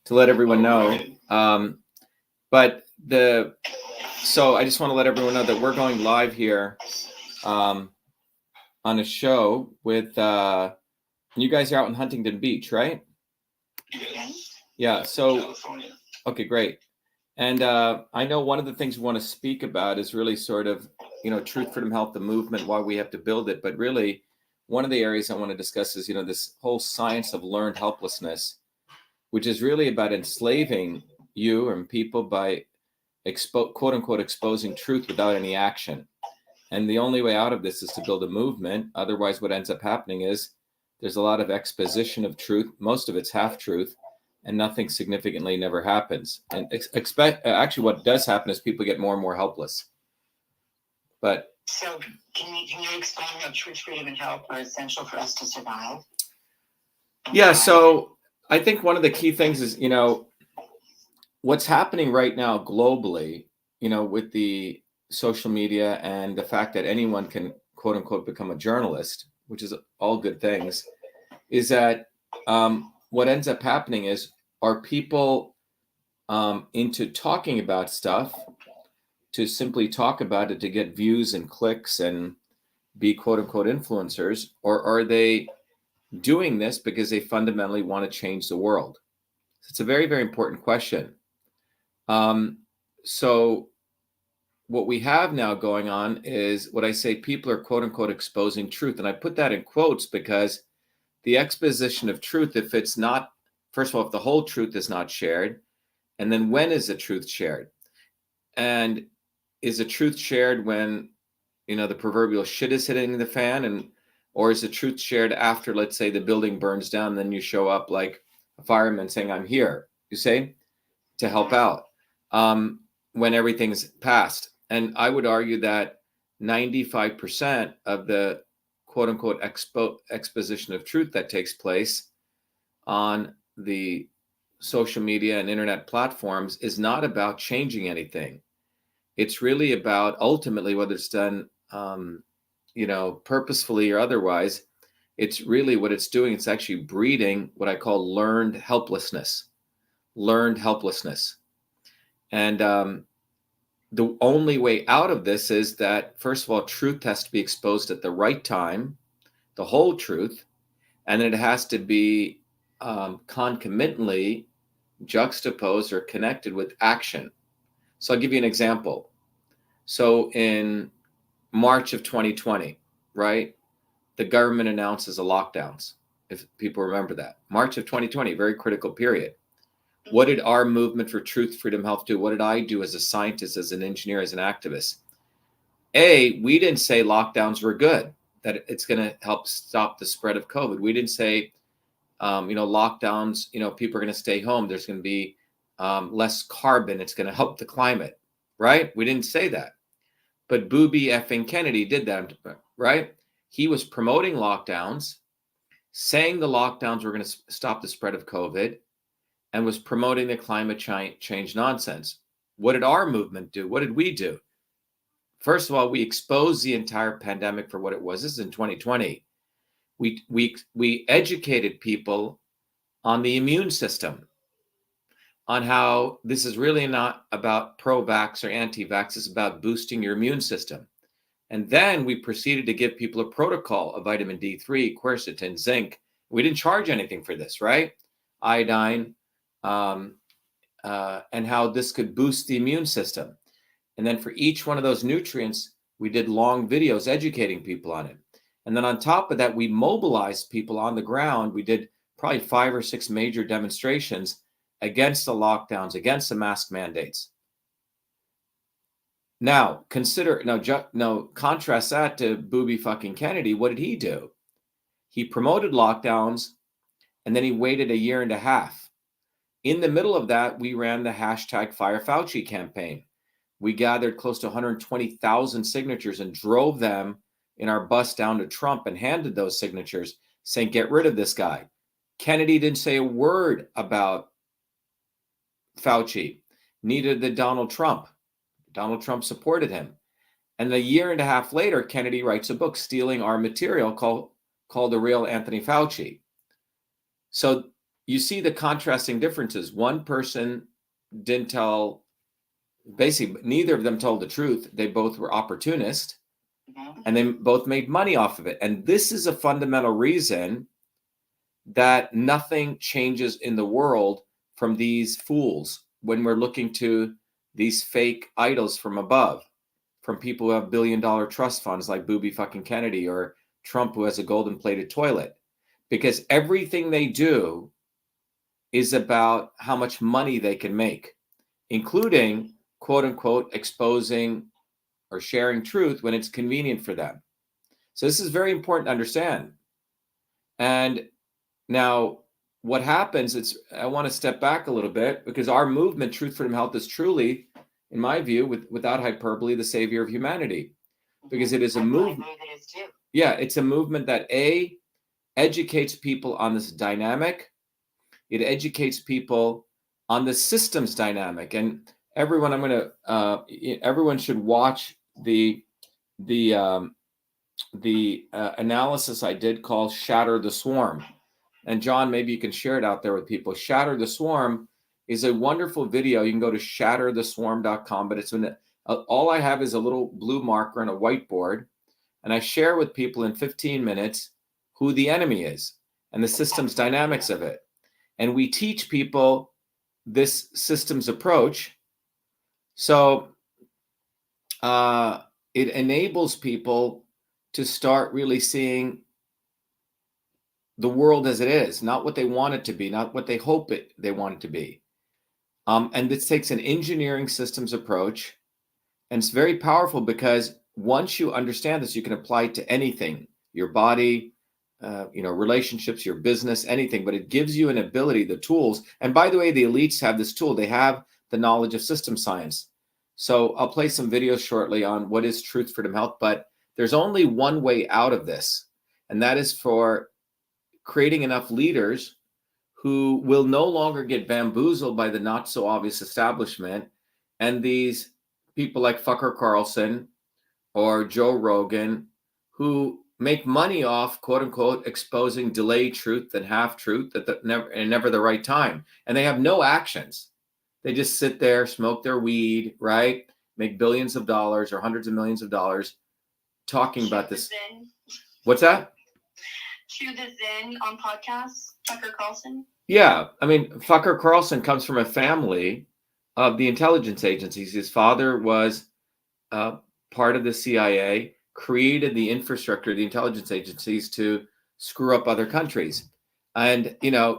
to let everyone know. So I just want to let everyone know that we're going live here on a show with you guys are out in Huntington Beach, right? Yeah. So, okay, great. And I know one of the things we want to speak about is really sort of, truth, freedom, health, the movement, why we have to build it. But really, one of the areas I want to discuss is, this whole science of learned helplessness, which is really about enslaving you and people by quote unquote exposing truth without any action. And the only way out of this is to build a movement. Otherwise, what ends up happening is there's a lot of exposition of truth. Most of it's half truth, and nothing significantly never happens. And actually, what does happen is people get more and more helpless. But so, can you explain how truth, freedom, and health are essential for us to survive? Yeah. So I think one of the key things is, what's happening right now globally, with the social media and the fact that anyone can quote unquote become a journalist, which is all good things, is that what ends up happening is, are people into talking about stuff to simply talk about it to get views and clicks and be quote unquote influencers, or are they doing this because they fundamentally want to change the world? So it's a very, very important question. So what we have now going on is what I say people are quote unquote exposing truth. And I put that in quotes because the exposition of truth, if it's not, first of all, if the whole truth is not shared, and then when is the truth shared? And is the truth shared when, the proverbial shit is hitting the fan, or is the truth shared after, let's say, the building burns down, and then you show up like a fireman saying, I'm here, you say, to help out when everything's passed. And I would argue that 95% of the quote unquote exposition of truth that takes place on the social media and internet platforms is not about changing anything. It's really about, ultimately, whether it's done, purposefully or otherwise, it's really what it's doing. It's actually breeding what I call learned helplessness. And the only way out of this is that, first of all, truth has to be exposed at the right time, the whole truth, and then it has to be concomitantly juxtaposed or connected with action. So I'll give you an example. So in March of 2020, right, the government announces the lockdowns, if people remember that. March of 2020, very critical period. What did our movement for truth, freedom, health do? What did I do as a scientist, as an engineer, as an activist? We didn't say lockdowns were good, that it's going to help stop the spread of COVID. We didn't say, lockdowns, people are going to stay home. There's going to be less carbon. It's going to help the climate, right? We didn't say that. But Booby effing Kennedy did that, right? He was promoting lockdowns, saying the lockdowns were going to stop the spread of COVID, and was promoting the climate change nonsense. What did our movement do? What did we do? First of all, we exposed the entire pandemic for what it was. This is in 2020. We educated people on the immune system, on how this is really not about pro-vax or anti-vax. It's about boosting your immune system. And then we proceeded to give people a protocol of vitamin D3, quercetin, zinc. We didn't charge anything for this, right? Iodine, and how this could boost the immune system. And then for each one of those nutrients, we did long videos educating people on it. And then on top of that, we mobilized people on the ground. We did probably 5 or 6 major demonstrations against the lockdowns, against the mask mandates. Now, contrast that to Booby fucking Kennedy. What did he do? He promoted lockdowns, and then he waited 1.5 years. In the middle of that, we ran the hashtag Fire Fauci campaign. We gathered close to 120,000 signatures and drove them in our bus down to Trump and handed those signatures saying, get rid of this guy. Kennedy didn't say a word about Fauci, neither did Donald Trump. Donald Trump supported him. And 1.5 years later, Kennedy writes a book stealing our material called The Real Anthony Fauci. So you see the contrasting differences. One person didn't tell, basically, neither of them told the truth. They both were opportunists, and they both made money off of it. And this is a fundamental reason that nothing changes in the world from these fools when we're looking to these fake idols from above, from people who have billion-dollar trust funds like Booby fucking Kennedy or Trump, who has a golden-plated toilet. Because everything they do is about how much money they can make, including, quote unquote, exposing or sharing truth when it's convenient for them. So this is very important to understand. And now what happens, I want to step back a little bit, because our movement, Truth, Freedom, Health, is truly, in my view, without hyperbole, the savior of humanity. Because it is a movement. Yeah, it's a movement that educates people on this dynamic. It educates people on the systems dynamic. And everyone, everyone should watch the analysis I did called Shatter the Swarm. And John, maybe you can share it out there with people. Shatter the Swarm is a wonderful video. You can go to shattertheswarm.com, but it's all I have is a little blue marker and a whiteboard. And I share with people in 15 minutes who the enemy is and the systems dynamics of it. And we teach people this systems approach. So it enables people to start really seeing the world as it is, not what they want it to be, not what they hope they want it to be. And this takes an engineering systems approach. And it's very powerful, because once you understand this, you can apply it to anything, your body, relationships, your business, anything, but it gives you an ability, the tools. And by the way, the elites have this tool. They have the knowledge of system science. So I'll play some videos shortly on what is Truth, Freedom, Health, but there's only one way out of this. And that is for creating enough leaders who will no longer get bamboozled by the not so obvious establishment and these people like Fucker Carlson or Joe Rogan, who make money off, quote unquote, exposing delayed truth and half truth at never the right time. And they have no actions. They just sit there, smoke their weed, right? Make billions of dollars or hundreds of millions of dollars talking about this. What's that? To the Zen on podcasts, Tucker Carlson. Yeah, I mean, Fucker Carlson comes from a family of the intelligence agencies. His father was part of the CIA, created the infrastructure of the intelligence agencies to screw up other countries. And,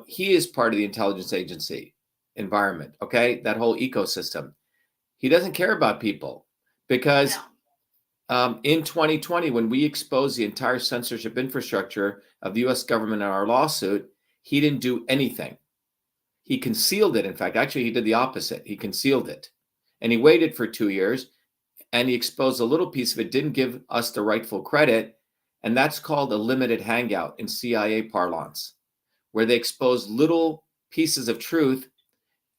he is part of the intelligence agency environment, okay? That whole ecosystem. He doesn't care about people, because in 2020, when we exposed the entire censorship infrastructure of the US government in our lawsuit, he didn't do anything. He concealed it. In fact, actually, he did the opposite. He concealed it. And he waited for 2 years, and he exposed a little piece of it, didn't give us the rightful credit. And that's called a limited hangout in CIA parlance, where they expose little pieces of truth.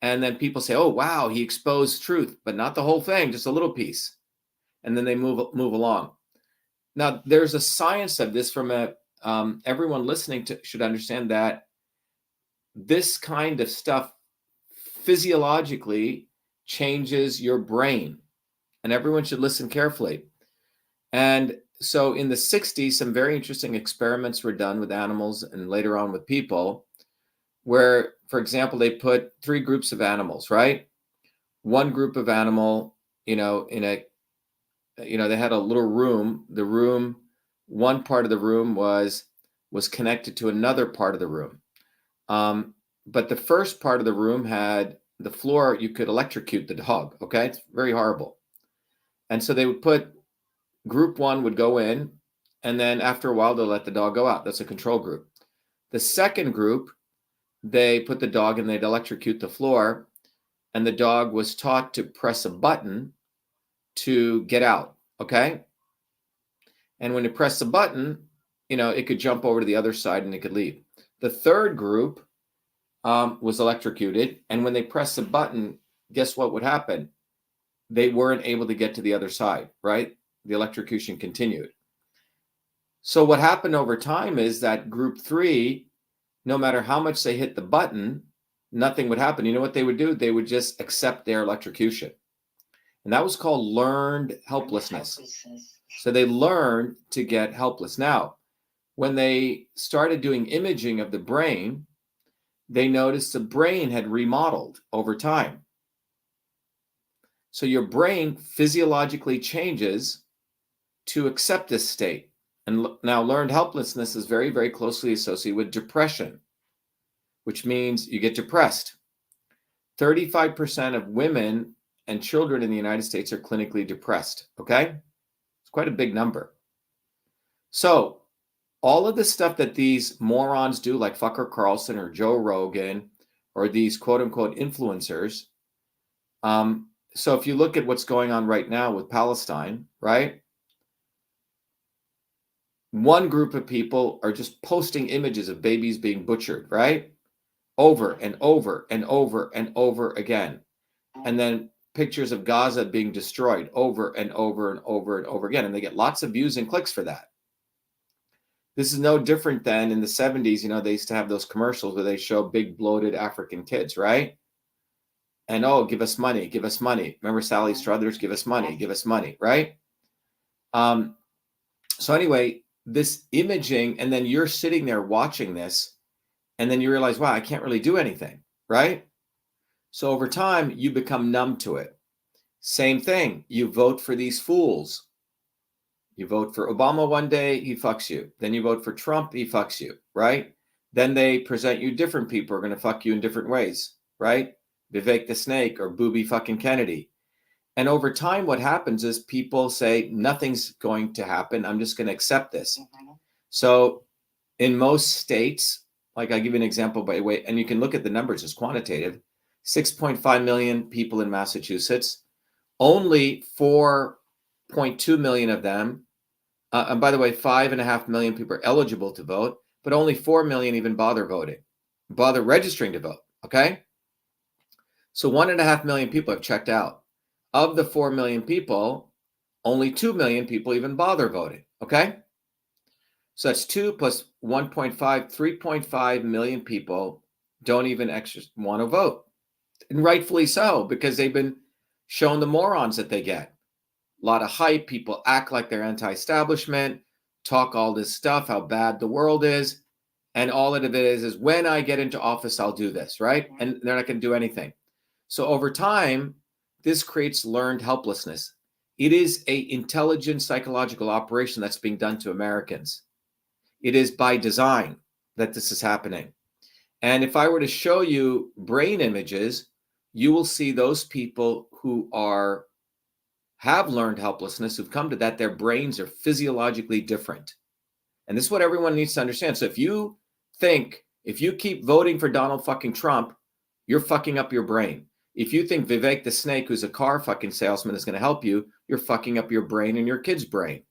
And then people say, oh, wow, he exposed truth, but not the whole thing, just a little piece. And then they move along. Now, there's a science of this from everyone listening should understand that this kind of stuff physiologically changes your brain, and everyone should listen carefully. And so in the 60s, some very interesting experiments were done with animals and later on with people, where, for example, they put 3 groups of animals, right? One group of animal, they had a little room. The room, one part of the room was connected to another part of the room. But the first part of the room had the floor, you could electrocute the dog, okay? It's very horrible. And so they would put, group 1 would go in, and then after a while, they'll let the dog go out. That's a control group. The second group, they put the dog and they'd electrocute the floor, and the dog was taught to press a button to get out, okay? And when you press the button, it could jump over to the other side and it could leave. The third group was electrocuted, and when they pressed the button, guess what would happen? They weren't able to get to the other side, right? The electrocution continued. So what happened over time is that group 3 no matter how much they hit the button, nothing would happen. You know what they would do? They would just accept their electrocution. And that was called learned helplessness. So they learned to get helpless. Now, when they started doing imaging of the brain, they noticed the brain had remodeled over time. So your brain physiologically changes to accept this state. And now learned helplessness is very, very closely associated with depression, which means you get depressed. 35% of women and children in the United States are clinically depressed, okay? It's quite a big number. So all of the stuff that these morons do, like Fucker Carlson or Joe Rogan, or these quote unquote influencers, so if you look at what's going on right now with Palestine, right? One group of people are just posting images of babies being butchered, right? Over and over and over and over again. And then pictures of Gaza being destroyed over and over and over and over again. And they get lots of views and clicks for that. This is no different than in the 70s, they used to have those commercials where they show big bloated African kids, right? And oh, give us money, give us money. Remember Sally Struthers, give us money, right? So anyway, this imaging, and then you're sitting there watching this, and then you realize, wow, I can't really do anything, right? So over time, you become numb to it. Same thing, you vote for these fools. You vote for Obama one day, he fucks you. Then you vote for Trump, he fucks you, right? Then they present you different people are going to fuck you in different ways, right? Vivek the Snake or Booby fucking Kennedy. And over time, what happens is people say, nothing's going to happen. I'm just going to accept this. Mm-hmm. So in most states, like I give you an example by the way, and you can look at the numbers as quantitative, 6.5 million people in Massachusetts, only 4.2 million of them, and by the way, 5.5 million people are eligible to vote, but only 4 million even bother registering to vote, okay? So 1.5 million people have checked out. Of the 4 million people, only 2 million people even bother voting, okay? So that's 2 plus 1.5, 3.5 million people don't even want to vote. And rightfully so, because they've been shown the morons that they get. A lot of hype, people act like they're anti-establishment, talk all this stuff, how bad the world is. And all of it is when I get into office, I'll do this, right? And they're not going to do anything. So over time, this creates learned helplessness. It is an intelligent psychological operation that's being done to Americans. It is by design that this is happening. And if I were to show you brain images, you will see those people who have learned helplessness, who've come to that, their brains are physiologically different. And this is what everyone needs to understand. So if you keep voting for Donald fucking Trump, you're fucking up your brain. If you think Vivek the Snake, who's a car fucking salesman, is going to help you, you're fucking up your brain and your kid's brain.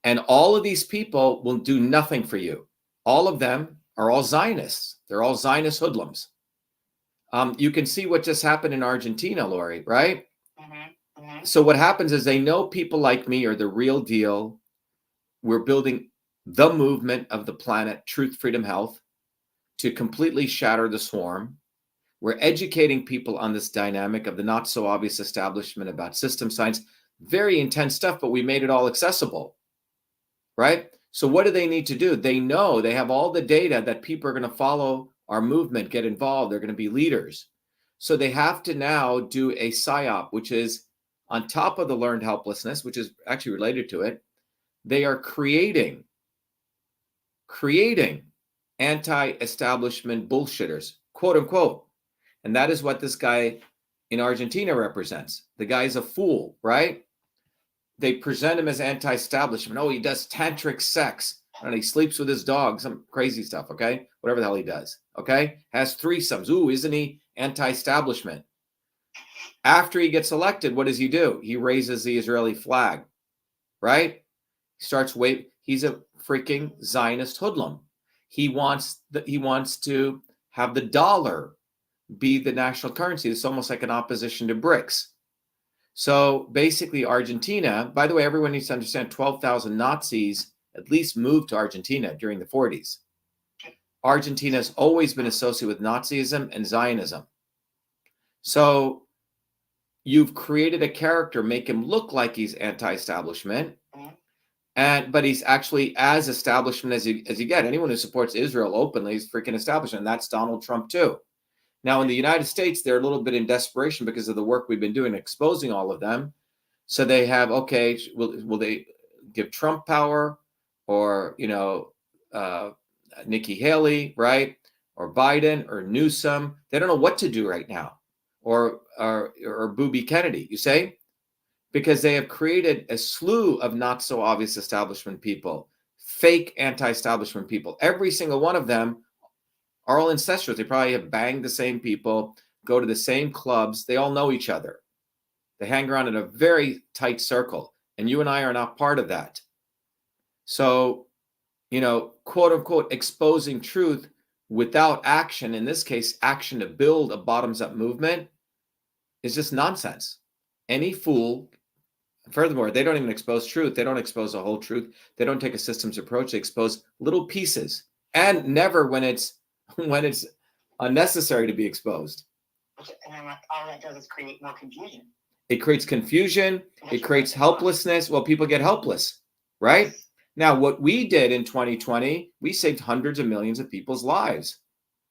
And all of these people will do nothing for you. All of them are all Zionists. They're all Zionist hoodlums. You can see what just happened in Argentina, Lauri, right? Mm-hmm. Mm-hmm. So what happens is they know people like me are the real deal. We're building the movement of the planet, Truth, Freedom, Health, to completely shatter the swarm. We're educating people on this dynamic of the not so obvious establishment about system science. Very intense stuff, but we made it all accessible, right? So what do they need to do? They know they have all the data that people are going to follow our movement, get involved. They're going to be leaders. So they have to now do a PSYOP, which is on top of the learned helplessness, which is actually related to it. They are creating anti-establishment bullshitters, quote unquote. And that is what this guy in Argentina represents. The guy's a fool, right? They present him as anti-establishment. Oh, he does tantric sex. And he sleeps with his dog, some crazy stuff, okay? Whatever the hell he does, okay? Has threesomes. Ooh, isn't he anti-establishment? After he gets elected, what does he do? He raises the Israeli flag, right? He starts waving. He's a freaking Zionist hoodlum. He wants to have the dollar be the national currency. It's almost like an opposition to BRICS. So basically Argentina, by the way, everyone needs to understand 12,000 Nazis at least moved to Argentina during the 40s. Argentina has always been associated with Nazism and Zionism. So you've created a character, make him look like he's anti-establishment, but he's actually as establishment as you get. Anyone who supports Israel openly is freaking establishment. And that's Donald Trump too. Now in the United States, they're a little bit in desperation because of the work we've been doing, exposing all of them. So they have, okay, will they give Trump power, or Nikki Haley, right, or Biden or Newsom? They don't know what to do right now, or Booby Kennedy. You say, because they have created a slew of not so obvious establishment people, fake anti-establishment people. Every single one of them are all incestuous. They probably have banged the same people, go to the same clubs. They all know each other. They hang around in a very tight circle, and you and I are not part of that. So, quote unquote, exposing truth without action, in this case, action to build a bottoms-up movement, is just nonsense. Any fool. Furthermore, they don't even expose truth. They don't expose the whole truth. They don't take a systems approach. They expose little pieces, and never when it's unnecessary to be exposed. And then all that does is create more confusion. It creates confusion. It creates helplessness. Well, people get helpless, right? Now, what we did in 2020, we saved hundreds of millions of people's lives.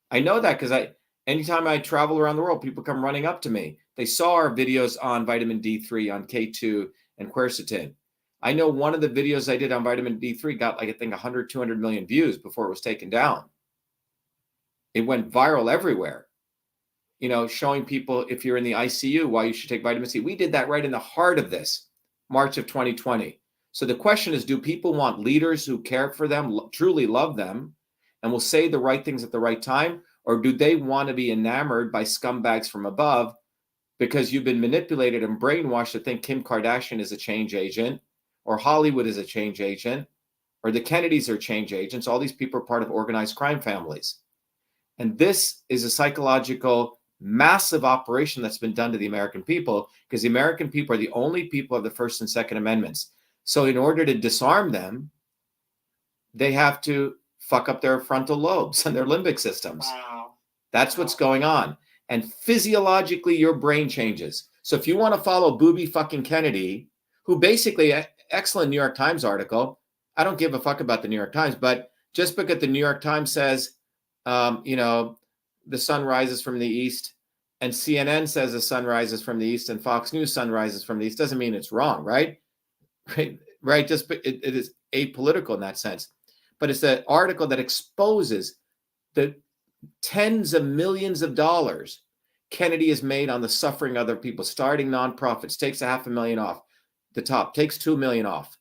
I know that because anytime I travel around the world, people come running up to me. They saw our videos on vitamin D3, on K2, and quercetin. I know one of the videos I did on vitamin D3 got, I think, 100, 200 million views before it was taken down. It went viral everywhere. Showing people, if you're in the ICU, why you should take vitamin C. We did that right in the heart of this, March of 2020. So the question is, do people want leaders who care for them, truly love them, and will say the right things at the right time? Or do they want to be enamored by scumbags from above because you've been manipulated and brainwashed to think Kim Kardashian is a change agent, or Hollywood is a change agent, or the Kennedys are change agents? All these people are part of organized crime families. And this is a psychological massive operation that's been done to the American people, because the American people are the only people of the First and Second Amendments. So in order to disarm them, they have to fuck up their frontal lobes and their limbic systems. Wow. That's what's going on. And physiologically, your brain changes. So if you want to follow Booby fucking Kennedy, who basically, excellent New York Times article. I don't give a fuck about the New York Times, but just because the New York Times says, the sun rises from the east, and CNN says the sun rises from the east, and Fox News sun rises from the east, doesn't mean it's wrong, right? Right? Just it is apolitical in that sense. But it's an article that exposes the tens of millions of dollars Kennedy has made on the suffering of other people, starting nonprofits, takes $500,000 off the top, takes $2 million off.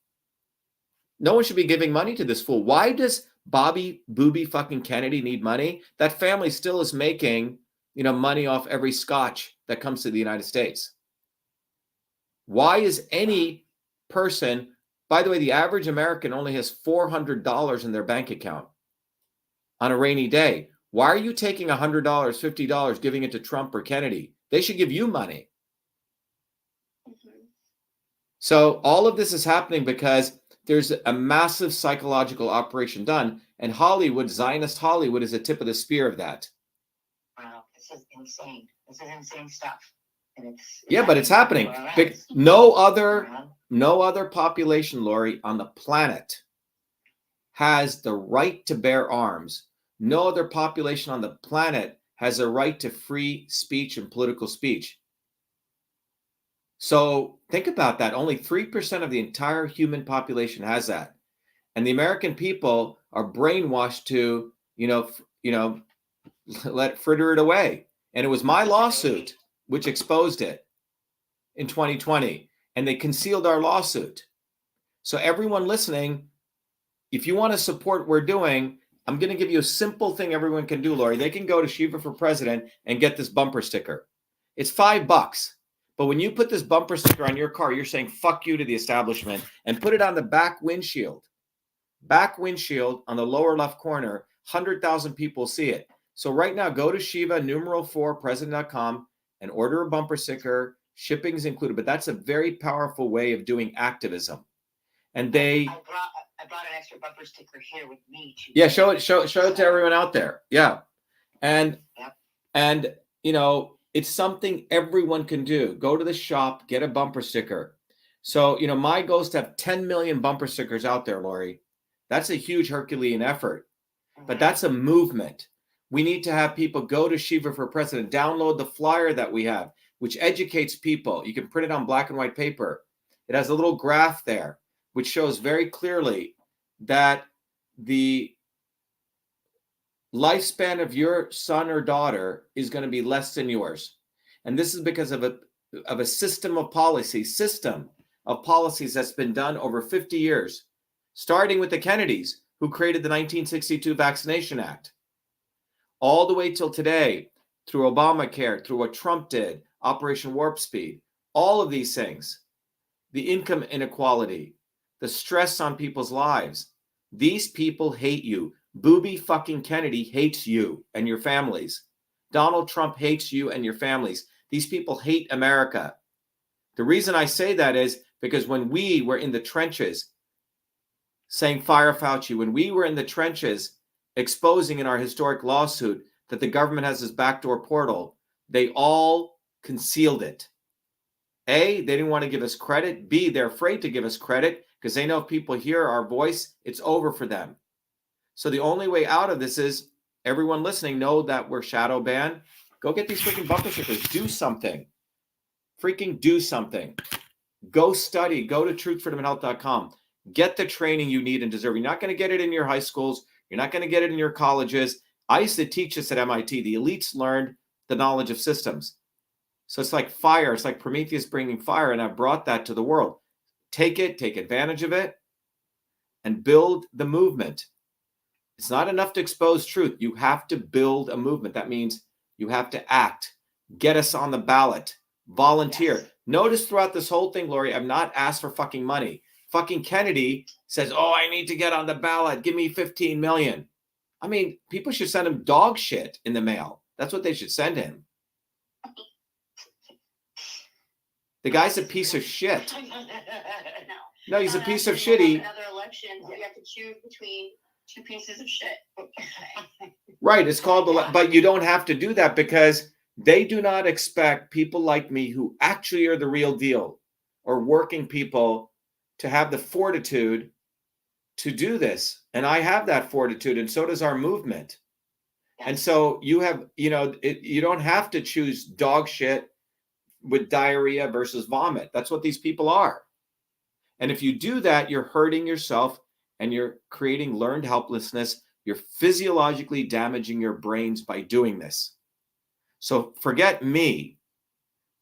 No one should be giving money to this fool. Why does Booby fucking Kennedy need money? That family still is making, money off every scotch that comes to the United States. Why is any person, by the way, the average American only has $400 in their bank account on a rainy day. Why are you taking $100, $50, giving it to Trump or Kennedy? They should give you money. So all of this is happening because there's a massive psychological operation done, and Hollywood, Zionist Hollywood, is a tip of the spear of that. Wow, this is insane. This is insane stuff. And but it's happening. No other population, Lauri, on the planet has the right to bear arms. No other population on the planet has a right to free speech and political speech. So think about that. Only 3% of the entire human population has that. And the American people are brainwashed to, fritter it away. And it was my lawsuit which exposed it in 2020. And they concealed our lawsuit. So everyone listening, if you want to support what we're doing, I'm going to give you a simple thing everyone can do, Lauri. They can go to Shiva for President and get this bumper sticker. It's $5. But when you put this bumper sticker on your car, you're saying fuck you to the establishment, and put it on the back windshield. Back windshield on the lower left corner, 100,000 people see it. So right now, go to Shiva, #4, president.com, and order a bumper sticker. Shipping's included, but that's a very powerful way of doing activism. And I I brought an extra bumper sticker here with me. Yeah, show it to everyone out there. Yeah. And you know, it's something everyone can do. Go to the shop, get a bumper sticker. So, you know, my goal is to have 10 million bumper stickers out there, Lauri. That's a huge Herculean effort, but that's a movement. We need to have people go to Shiva for President, download the flyer that we have, which educates people. You can print it on black and white paper. It has a little graph there, which shows very clearly that the lifespan of your son or daughter is going to be less than yours. And this is because of a system of policies that's been done over 50 years, starting with the Kennedys, who created the 1962 Vaccination Act, all the way till today, through Obamacare, through what Trump did, Operation Warp Speed, all of these things, the income inequality, the stress on people's lives. These people hate you. Booby fucking Kennedy hates you and your families. Donald Trump hates you and your families. These people hate America. The reason I say that is because when we were in the trenches saying fire Fauci, when we were in the trenches exposing in our historic lawsuit that the government has this backdoor portal, they all concealed it. A, they didn't want to give us credit. B, they're afraid to give us credit because they know if people hear our voice, it's over for them. So the only way out of this is everyone listening know that we're shadow banned. Go get these freaking bumper stickers. Do something. Freaking do something. Go study. Go to truthfreedomandhealth.com. Get the training you need and deserve. You're not going to get it in your high schools. You're not going to get it in your colleges. I used to teach this at MIT. The elites learned the knowledge of systems. So it's like fire. It's like Prometheus bringing fire, and I brought that to the world. Take it, take advantage of it, and build the movement. It's not enough to expose truth. You have to build a movement. That means you have to act. Get us on the ballot. Volunteer. Yes. Notice throughout this whole thing, Lauri, I've not asked for fucking money. Fucking Kennedy says, oh, I need to get on the ballot. Give me 15 million. I mean, people should send him dog shit in the mail. That's what they should send him. The guy's a piece of shit. No, he's a piece of shit. Another election, you have to choose between two pieces of shit. Right. It's called, but you don't have to do that because they do not expect people like me who actually are the real deal or working people to have the fortitude to do this. And I have that fortitude, and so does our movement. Yes. And so you have, you know, you don't have to choose dog shit with diarrhea versus vomit. That's what these people are. And if you do that, you're hurting yourself and you're creating learned helplessness. You're physiologically damaging your brains by doing this. So forget me.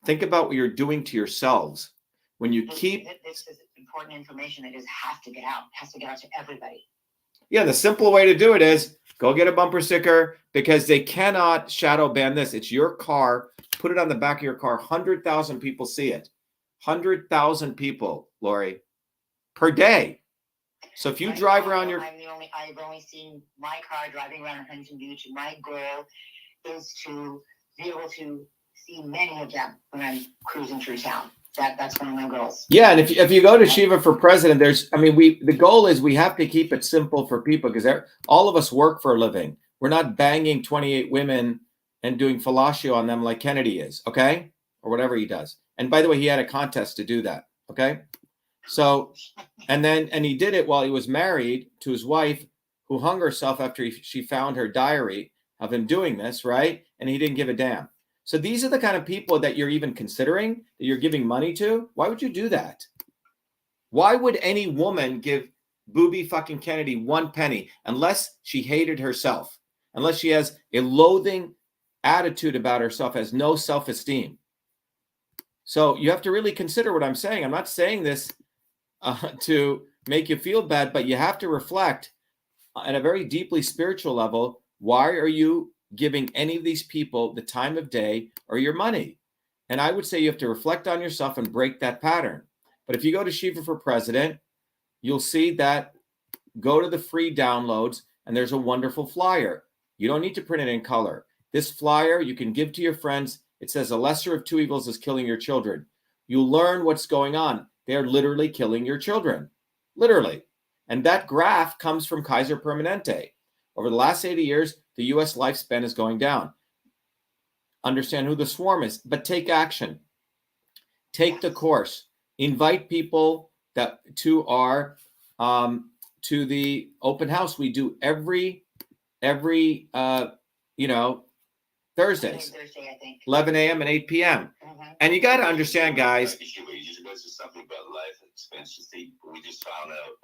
Think about what you're doing to yourselves when you keep. This is important information that has to get out. It has to get out to everybody. Yeah, the simple way to do it is go get a bumper sticker because they cannot shadow ban this. It's your car. Put it on the back of your car. 100,000 people see it. 100,000 people, Lauri, per day. So if you drive around your... I've only seen my car driving around Huntington Beach. My goal is to be able to see many of them when I'm cruising through town. That's one of my goals. Yeah, and if you go to Shiva for President, the goal is we have to keep it simple for people because all of us work for a living. We're not banging 28 women and doing fellatio on them like Kennedy is, okay? Or whatever he does. And by the way, he had a contest to do that, okay? So, and he did it while he was married to his wife who hung herself after she found her diary of him doing this, right? And he didn't give a damn. So these are the kind of people that you're even considering, that you're giving money to. Why would you do that? Why would any woman give booby fucking Kennedy 1 penny unless she hated herself, unless she has a loathing attitude about herself, has no self-esteem? So you have to really consider what I'm saying. I'm not saying this to make you feel bad, but you have to reflect at a very deeply spiritual level. Why are you giving any of these people the time of day or your money? And I would say you have to reflect on yourself and break that pattern. But if you go to Shiva for President, you'll see that go to the free downloads and there's a wonderful flyer. You don't need to print it in color. This flyer you can give to your friends. It says a lesser of two evils is killing your children. You learn what's going on. They're literally killing your children. Literally. And that graph comes from Kaiser Permanente. Over the last 80 years, the US lifespan is going down. Understand who the swarm is, but take action. Take the course. Invite people that to our to the open house we do every Thursdays, Thursday, I think. 11 a.m. and 8 p.m. And you got to understand, guys. You just mentioned something about life expectancy. We just found out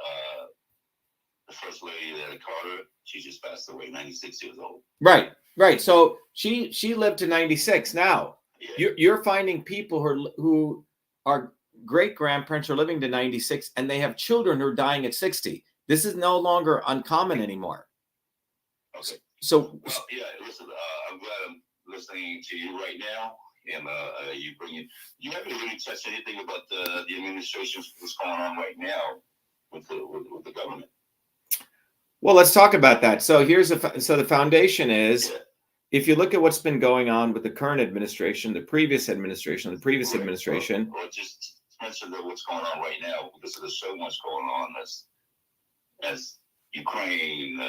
the first lady, Carter, she just passed away, 96 years old. Right. So she lived to 96. Now you're finding people who are great grandparents are living to 96, and they have children who are dying at 60. This is no longer uncommon anymore. Okay. So yeah, listen, I'm glad I'm listening to you right now, and you haven't really touched anything about the administration, what's going on right now with the government. Well, let's talk about that. So the foundation is, if you look at what's been going on with the current administration, the previous administration, administration. Or just mention what's going on right now, because there's so much going on as Ukraine,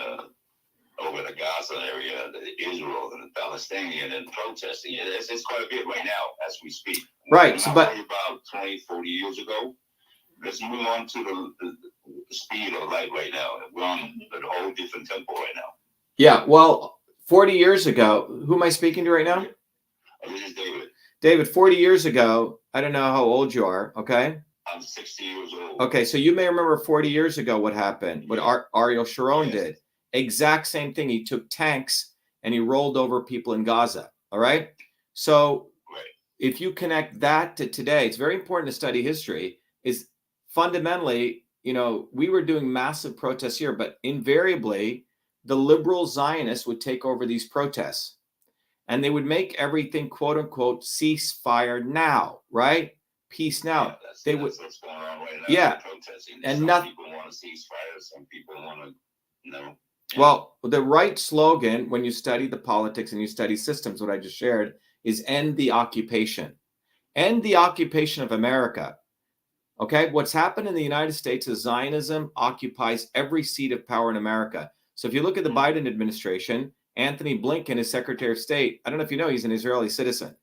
over the Gaza area, Israel and the Palestinian and protesting. It's quite a bit right now as we speak. Right. So, but about 20, 40 years ago, let's move on to the speed of light right now. We're on a whole different tempo right now. Yeah. Well, 40 years ago, who am I speaking to right now? This is David. David, 40 years ago, I don't know how old you are, okay? I'm 60 years old. Okay, so you may remember 40 years ago what happened, what Ariel Sharon did. Exact same thing. He took tanks and he rolled over people in Gaza, all right? So if you connect that to today, it's very important to study history, is fundamentally, we were doing massive protests here, but invariably, the liberal Zionists would take over these protests. And they would make everything, quote unquote, ceasefire now, right? Peace now. That's what's going on right now. Yeah. Protesting. And some people want to ceasefire, some people want to, Yeah. Well, the right slogan, when you study the politics and you study systems, what I just shared, is end the occupation. End the occupation of America. Okay? What's happened in the United States is Zionism occupies every seat of power in America. So if you look at the Biden administration, Anthony Blinken is Secretary of State. I don't know if you know, he's an Israeli citizen.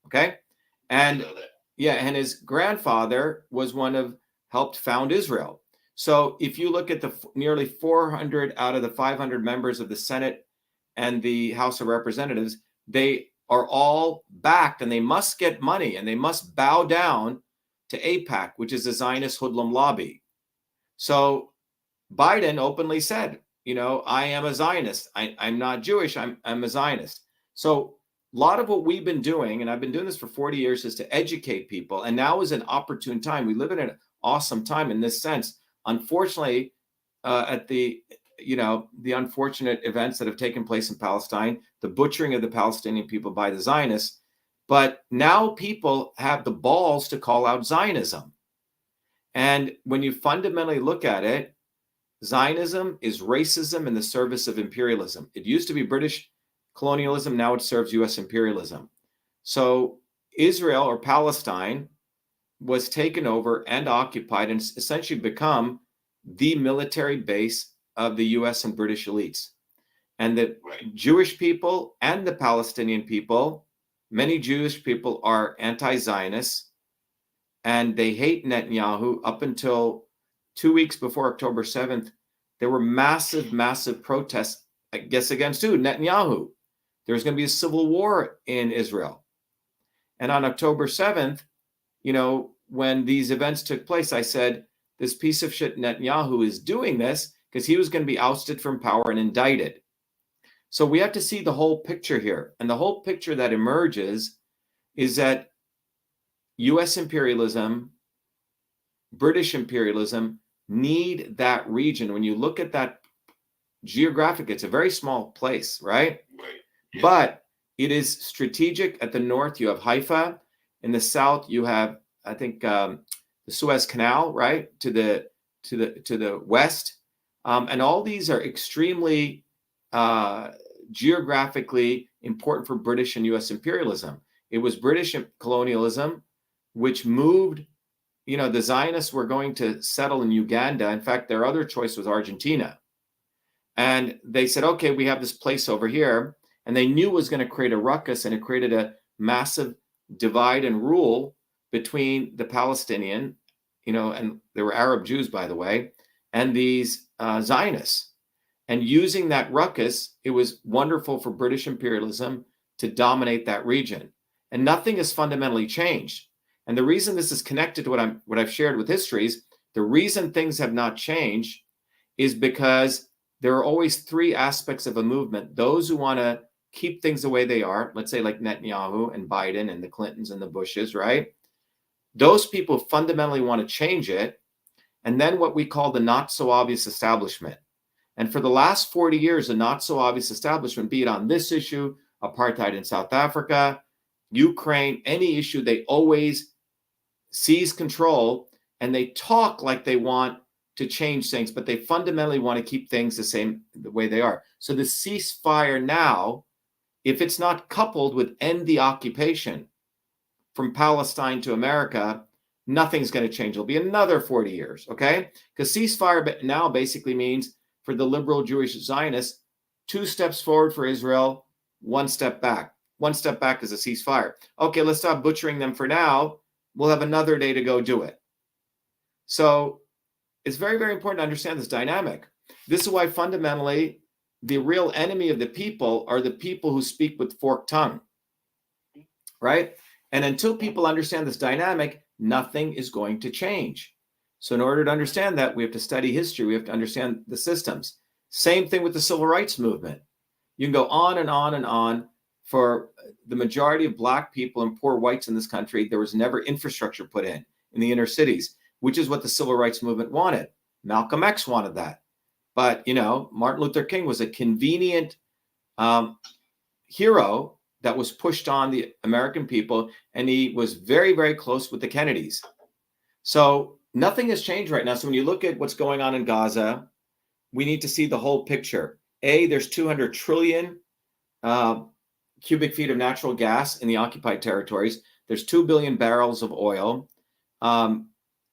Okay. And and his grandfather was helped found Israel. So if you look at the nearly 400 out of the 500 members of the Senate and the House of Representatives, they are all backed, and they must get money, and they must bow down to AIPAC, which is the Zionist hoodlum lobby. So Biden openly said, I am a Zionist. I'm not Jewish. I'm a Zionist. So a lot of what we've been doing, and I've been doing this for 40 years, is to educate people. And now is an opportune time. We live in an awesome time in this sense. Unfortunately, at the unfortunate events that have taken place in Palestine, the butchering of the Palestinian people by the Zionists, but now people have the balls to call out Zionism. And when you fundamentally look at it, Zionism is racism in the service of imperialism. It used to be British colonialism. Now it serves U.S. imperialism. So Israel, or Palestine, was taken over and occupied and essentially become the military base of the U.S. and British elites. And the Jewish people and the Palestinian people, many Jewish people are anti-Zionists, and they hate Netanyahu. Up until 2 weeks before October 7th, there were massive protests, I guess, against Netanyahu. There's going to be a civil war in Israel. And on October 7th, when these events took place, I said, this piece of shit Netanyahu is doing this because he was going to be ousted from power and indicted. So we have to see the whole picture here. And the whole picture that emerges is that U.S. imperialism, British imperialism need that region. When you look at that geographic, it's a very small place, right? Yeah. But it is strategic. At the north, you have Haifa. In the south, you have, I think, the Suez Canal, right, to the west, and all these are extremely geographically important for British and U.S. imperialism. It was British colonialism which moved the Zionists were going to settle in Uganda. In fact, their other choice was Argentina. And they said, okay, we have this place over here. And they knew it was going to create a ruckus, and it created a massive divide and rule between the Palestinian, and there were Arab Jews, by the way, and these Zionists. And using that ruckus, it was wonderful for British imperialism to dominate that region. And nothing has fundamentally changed. And the reason this is connected to what I've shared with histories, the reason things have not changed is because there are always three aspects of a movement. Those who want to keep things the way they are, let's say like Netanyahu and Biden and the Clintons and the Bushes, right? Those people fundamentally want to change it. And then what we call the not so obvious establishment. And for the last 40 years, the not so obvious establishment, be it on this issue, apartheid in South Africa, Ukraine, any issue, they always seize control, and they talk like they want to change things, but they fundamentally want to keep things the way they are. So the ceasefire now, if it's not coupled with end the occupation from Palestine to America, nothing's going to change. It'll be another 40 years, okay? Because ceasefire now basically means for the liberal Jewish Zionists, 2 steps forward for Israel, 1 step back. 1 step back is a ceasefire. Okay, let's stop butchering them for now. We'll have another day to go do it. So it's very, very important to understand this dynamic. This is why fundamentally the real enemy of the people are the people who speak with forked tongue, right? And until people understand this dynamic, nothing is going to change. So in order to understand that, we have to study history. We have to understand the systems. Same thing with the civil rights movement. You can go on and on and on. For the majority of Black people and poor whites in this country, there was never infrastructure put in the inner cities, which is what the civil rights movement wanted. Malcolm X wanted that. But, Martin Luther King was a convenient hero that was pushed on the American people, and he was very, very close with the Kennedys. So nothing has changed right now. So when you look at what's going on in Gaza, we need to see the whole picture. There's 200 trillion cubic feet of natural gas in the occupied territories. There's 2 billion barrels of oil.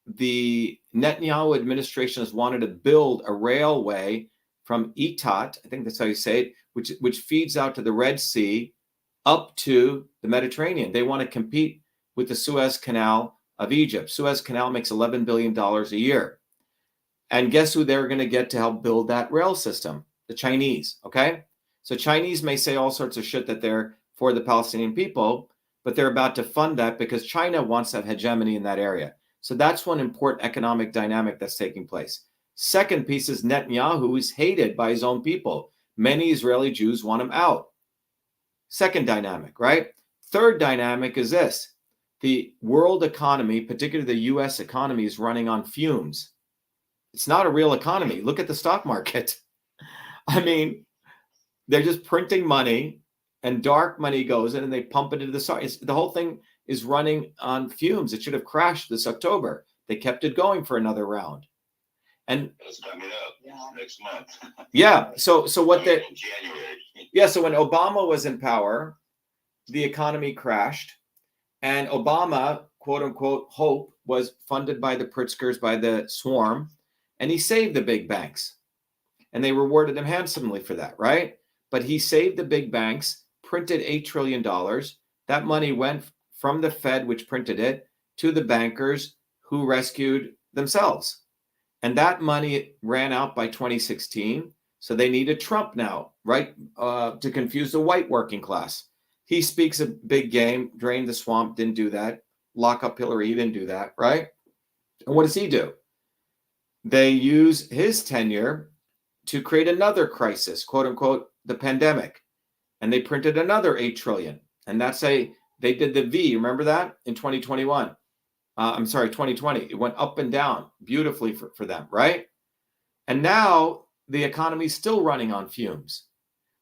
The Netanyahu administration has wanted to build a railway from Eitat, I think that's how you say it, which feeds out to the Red Sea up to the Mediterranean. They want to compete with the Suez Canal of Egypt. Suez Canal makes $11 billion a year. And guess who they're going to get to help build that rail system? The Chinese, okay? So Chinese may say all sorts of shit that they're for the Palestinian people, but they're about to fund that because China wants to have hegemony in that area. So that's one important economic dynamic that's taking place. Second piece is Netanyahu is hated by his own people. Many Israeli Jews want him out. Second dynamic, right? Third dynamic is this. The world economy, particularly the US economy, is running on fumes. It's not a real economy. Look at the stock market. I mean, they're just printing money, and dark money goes in and they pump it into the stock. The whole thing is running on fumes. It should have crashed this October. They kept it going for another round. And it's coming up next month. Yeah. So what they January. Yeah. So when Obama was in power, the economy crashed, and Obama, quote unquote, hope was funded by the Pritzkers, by the swarm, and he saved the big banks, and they rewarded him handsomely for that, right? But he saved the big banks, printed $8 trillion. That money went from the Fed, which printed it, to the bankers who rescued themselves. And that money ran out by 2016. So they needed Trump now, right? To confuse the white working class. He speaks a big game, drain the swamp, didn't do that. Lock up Hillary, he didn't do that, right? And what does he do? They use his tenure to create another crisis, quote unquote, the pandemic. And they printed another 8 trillion. And they did the V, remember that? In 2021. 2020. It went up and down beautifully for them, right? And now the economy is still running on fumes.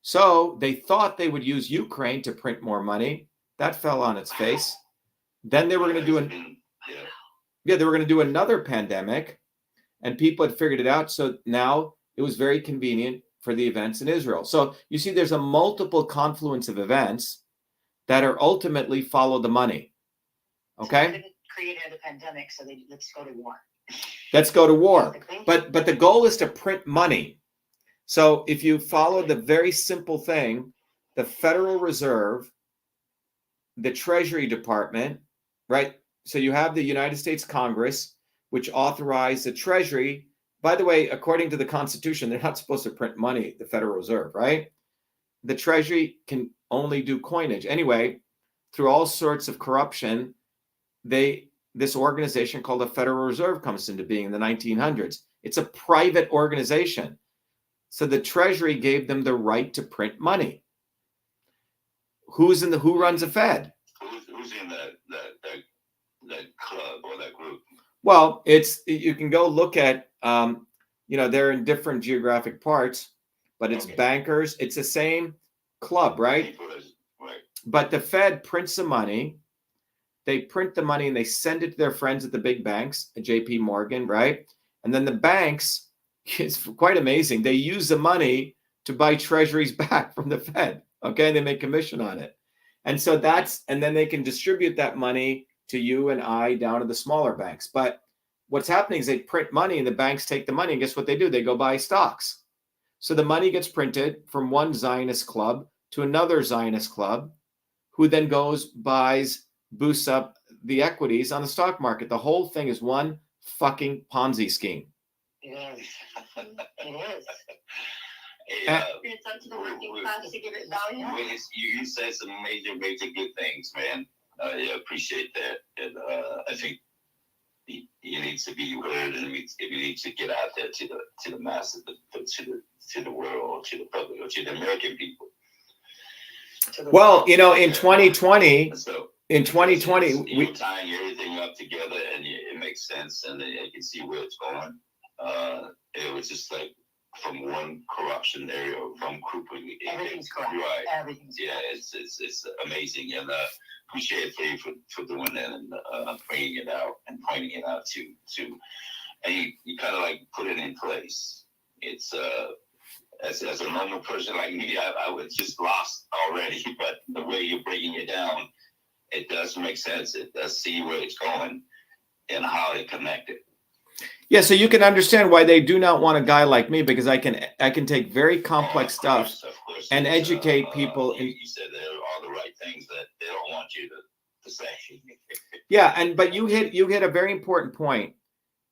So they thought they would use Ukraine to print more money. That fell on its face. Then they were going to do another pandemic, and people had figured it out. So now it was very convenient for the events in Israel. So you see, there's a multiple confluence of events that are ultimately follow the money. Okay. created a pandemic, so let's go to war. Let's go to war. But the goal is to print money. So if you follow the very simple thing, the Federal Reserve, the Treasury Department, right? So you have the United States Congress, which authorized the Treasury. By the way, according to the Constitution, they're not supposed to print money, the Federal Reserve, right? The Treasury can only do coinage. Anyway, through all sorts of corruption, this organization called the Federal Reserve comes into being in the 1900s. It's a private organization. So the Treasury gave them the right to print money. Who runs the Fed? Who's in that club or that group? Well, you can go look at they're in different geographic parts, but it's bankers. It's the same club, right? Right. But the Fed prints the money. They print the money and they send it to their friends at the big banks, at JP Morgan, right? And then the banks, it's quite amazing. They use the money to buy treasuries back from the Fed. Okay, they make commission on it. And so and then they can distribute that money to you and I down to the smaller banks. But what's happening is they print money and the banks take the money, and guess what they do? They go buy stocks. So the money gets printed from one Zionist club to another Zionist club, who then boosts up the equities on the stock market. The whole thing is one fucking Ponzi scheme. It is. It is. It's up to the working class to give it value. You said some major good things, man. I appreciate that. And I think it needs to be heard, and it needs to get out there to the masses, to the world, to the public, or to the American people. Well, in 2020, you're tying everything up together, and it makes sense, and you can see where it's going. It was just like from one corruption area, from grouping. Everything's corrupt. Right. Everything's it's amazing, and appreciate you for doing that and bringing it out and pointing it out to and you kind of like put it in place. It's as a normal person like me, I was just lost already, but the way you're breaking it down, it does make sense. It does see where it's going and how it connected. Yeah, so you can understand why they do not want a guy like me, because I can take very complex stuff and educate people. You said there are all the right things that they don't want you to say. Yeah, but you hit a very important point.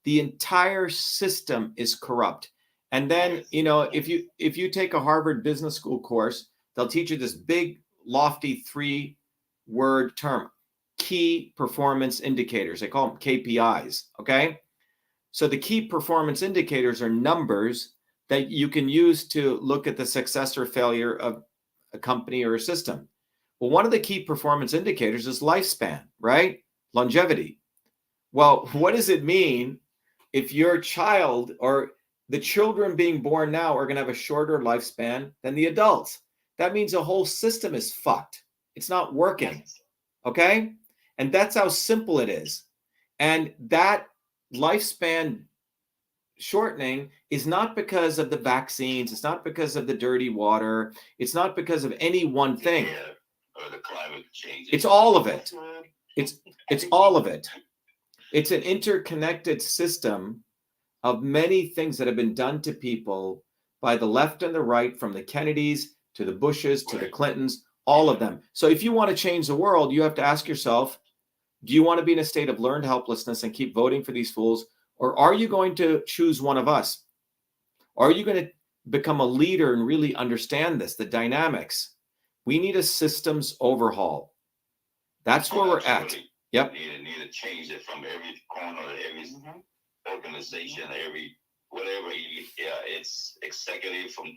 The entire system is corrupt. And then, if you take a Harvard Business School course, they'll teach you this big, lofty 3-word term: key performance indicators. They call them KPIs, okay? So the key performance indicators are numbers that you can use to look at the success or failure of a company or a system. Well, one of the key performance indicators is lifespan, right? Longevity. Well, what does it mean if your child or the children being born now are going to have a shorter lifespan than the adults? That means the whole system is fucked. It's not working, okay? And that's how simple it is. And that lifespan shortening is not because of the vaccines. It's not because of the dirty water. It's not because of any one thing. Or the climate change. It's all of it. It's all of it. It's an interconnected system of many things that have been done to people by the left and the right, from the Kennedys to the Bushes to the Clintons, all of them. So if you want to change the world, you have to ask yourself, do you want to be in a state of learned helplessness and keep voting for these fools? Or are you going to choose one of us? Are you going to become a leader and really understand this, the dynamics? We need a systems overhaul. That's where we're at. Yep. Need to change it from every corner, every organization, every whatever. It's executive from.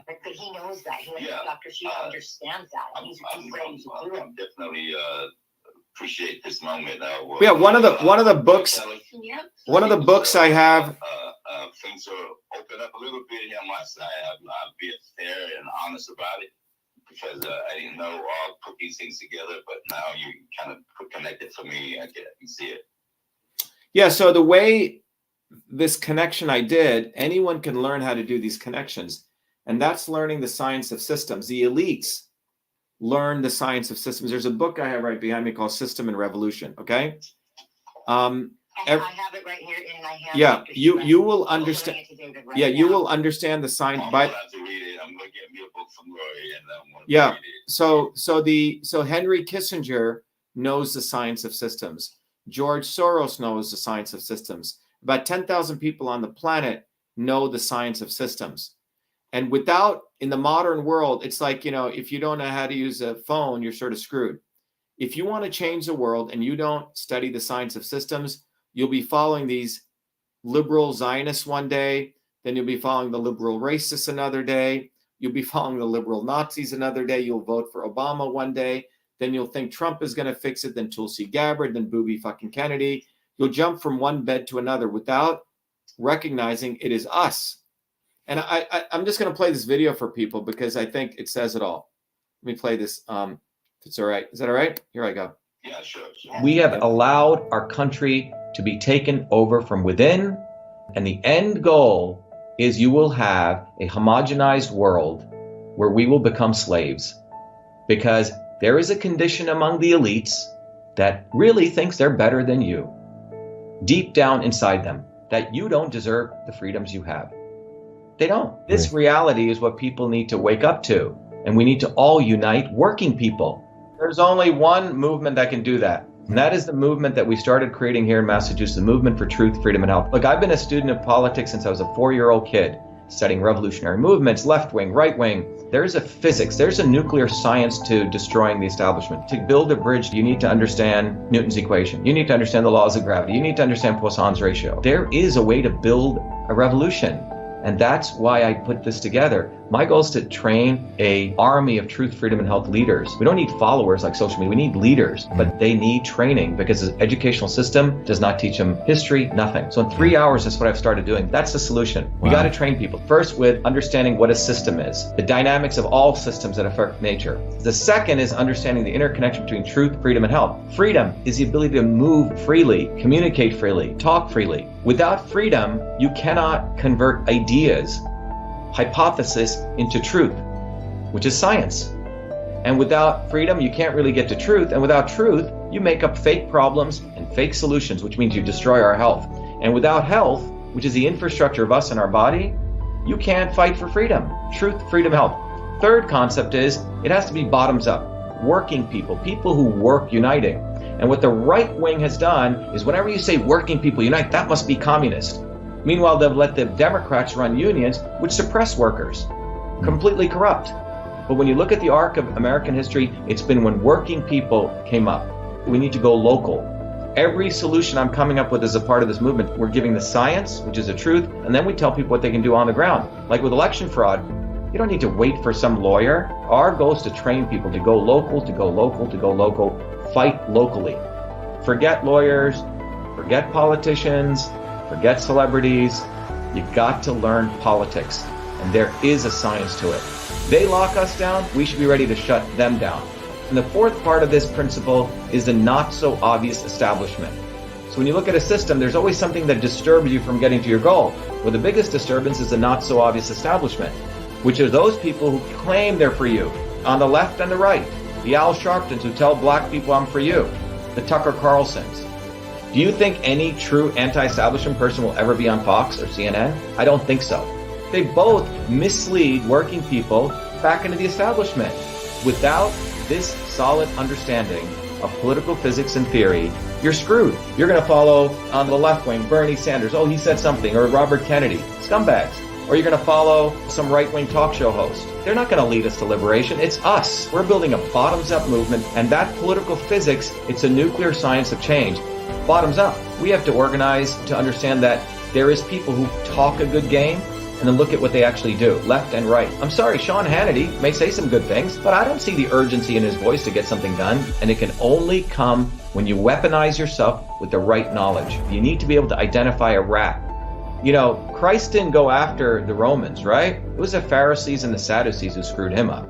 But he knows that. Dr.SHIVA understands that. He's ready to do it. I'm definitely appreciate this moment. Yeah, one of the books I have. Things are open up a little bit on my side. I'll be fair and honest about it, because I didn't know I'll put these things together, but now you kind of connected for me. I can see it. Yeah, so the way this connection I did, anyone can learn how to do these connections, and that's learning the science of systems. The elites learn the science of systems. There's a book I have right behind me called System and Revolution, okay? I have it right here in my hand. Yeah, Dr. you Shiva. you will I'm understand. showing it to David right Yeah, you now. will understand the science. I'm But gonna have to read it. I'm gonna get me a book from Lauri and I'm gonna yeah, read it. so Henry Kissinger knows the science of systems. George Soros knows the science of systems. About 10,000 people on the planet know the science of systems. And without, in the modern world, it's like, if you don't know how to use a phone, you're sort of screwed. If you want to change the world and you don't study the science of systems, you'll be following these liberal Zionists one day, then you'll be following the liberal racists another day, you'll be following the liberal Nazis another day, you'll vote for Obama one day, then you'll think Trump is going to fix it, then Tulsi Gabbard, then Booby fucking Kennedy. You'll jump from one bed to another without recognizing it is us. And I'm just going to play this video for people because I think it says it all. Let me play this. If it's all right. Is that all right? Here I go. Yeah, sure. We have allowed our country to be taken over from within, and the end goal is you will have a homogenized world where we will become slaves, because there is a condition among the elites that really thinks they're better than you, deep down inside them, that you don't deserve the freedoms you have. They don't. This reality is what people need to wake up to, and we need to all unite, working people. There's only one movement that can do that, and that is the movement that we started creating here in Massachusetts, the movement for truth, freedom, and health. Look, I've been a student of politics since I was a 4-year-old kid, studying revolutionary movements, left wing, right wing. There's a physics, there's a nuclear science to destroying the establishment. To build a bridge, you need to understand Newton's equation. You need to understand the laws of gravity. You need to understand Poisson's ratio. There is a way to build a revolution. And that's why I put this together. My goal is to train an army of truth, freedom, and health leaders. We don't need followers like social media. We need leaders, but they need training because the educational system does not teach them history, nothing. So in 3 hours, that's what I've started doing. That's the solution. We got to train people. First, with understanding what a system is, the dynamics of all systems that affect nature. The second is understanding the interconnection between truth, freedom, and health. Freedom is the ability to move freely, communicate freely, talk freely. Without freedom, you cannot convert ideas, hypothesis into truth, which is science. And without freedom, you can't really get to truth. And without truth, you make up fake problems and fake solutions, which means you destroy our health. And without health, which is the infrastructure of us and our body, you can't fight for freedom. Truth, freedom, health. Third concept is it has to be bottoms up. Working people, people who work uniting. And what the right wing has done is whenever you say working people unite, that must be communist. Meanwhile, they've let the Democrats run unions, which suppress workers, completely corrupt. But when you look at the arc of American history, it's been when working people came up. We need to go local. Every solution I'm coming up with as a part of this movement, we're giving the science, which is the truth, and then we tell people what they can do on the ground. Like with election fraud, you don't need to wait for some lawyer. Our goal is to train people to go local, to go local, to go local, fight locally. Forget lawyers, forget politicians, forget celebrities. You got to learn politics, and there is a science to it. They lock us down, we should be ready to shut them down. And the fourth part of this principle is the not so obvious establishment. So when you look at a system, there's always something that disturbs you from getting to your goal. Well, the biggest disturbance is the not so obvious establishment, which are those people who claim they're for you, on the left and the right. The Al Sharptons who tell black people I'm for you. The Tucker Carlsons. Do you think any true anti-establishment person will ever be on Fox or CNN? I don't think so. They both mislead working people back into the establishment. Without this solid understanding of political physics and theory, you're screwed. You're going to follow on the left wing Bernie Sanders. Oh, he said something. Or Robert Kennedy. Scumbags. Or you're going to follow some right-wing talk show host. They're not going to lead us to liberation. It's us. We're building a bottoms-up movement, and that political physics, it's a nuclear science of change. Bottoms up. We have to organize to understand that there is people who talk a good game and then look at what they actually do, left and right. I'm sorry, Sean Hannity may say some good things, but I don't see the urgency in his voice to get something done, and it can only come when you weaponize yourself with the right knowledge. You need to be able to identify a rat. You know, Christ didn't go after the Romans, right? It was the Pharisees and the Sadducees who screwed him up.